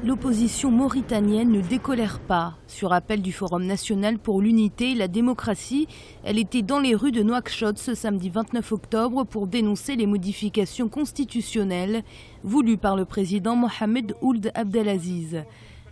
L'opposition mauritanienne ne décolère pas. Sur appel du Forum national pour l'unité et la démocratie, elle était dans les rues de Nouakchott ce samedi 29 octobre pour dénoncer les modifications constitutionnelles voulues par le président Mohamed Ould Abdelaziz.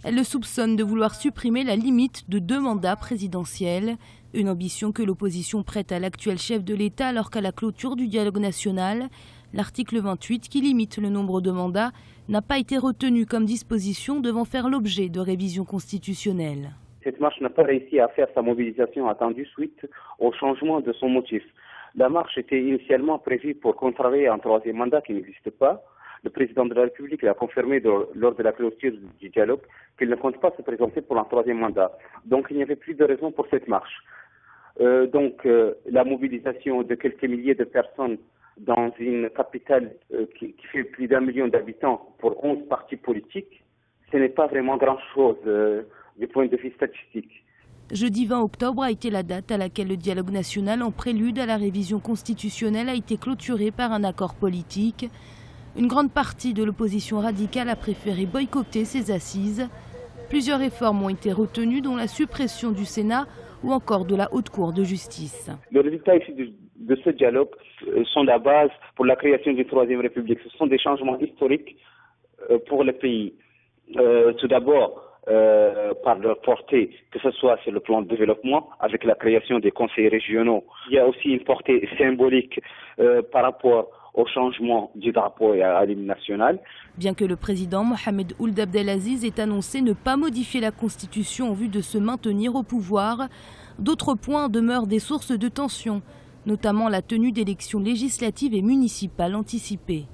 Elle le soupçonne de vouloir supprimer la limite de 2 mandats présidentiels, une ambition que l'opposition prête à l'actuel chef de l'État alors qu'à la clôture du dialogue national, l'article 28 qui limite le nombre de mandats n'a pas été retenu comme disposition devant faire l'objet de révisions constitutionnelles. Cette marche n'a pas réussi à faire sa mobilisation attendue suite au changement de son motif. La marche était initialement prévue pour contrarier un 3e mandat qui n'existe pas. Le président de la République l'a confirmé lors de la clôture du dialogue qu'il ne compte pas se présenter pour un 3e mandat. Donc il n'y avait plus de raison pour cette marche. La mobilisation de quelques milliers de personnes dans une capitale qui fait plus d'1 million d'habitants pour 11 partis politiques, ce n'est pas vraiment grand-chose du point de vue statistique. Jeudi 20 octobre a été la date à laquelle le dialogue national, en prélude à la révision constitutionnelle, a été clôturé par un accord politique. Une grande partie de l'opposition radicale a préféré boycotter ces assises. Plusieurs réformes ont été retenues, dont la suppression du Sénat ou encore de la Haute Cour de justice. Le résultat ici de ce dialogue sont la base pour la création d'une 3e République. Ce sont des changements historiques pour le pays. Tout d'abord, par leur portée, que ce soit sur le plan de développement, avec la création des conseils régionaux. Il y a aussi une portée symbolique par rapport au changement du drapeau à l'hymne national. Bien que le président Mohamed Ould Abdelaziz ait annoncé ne pas modifier la Constitution en vue de se maintenir au pouvoir, d'autres points demeurent des sources de tension, notamment la tenue d'élections législatives et municipales anticipées.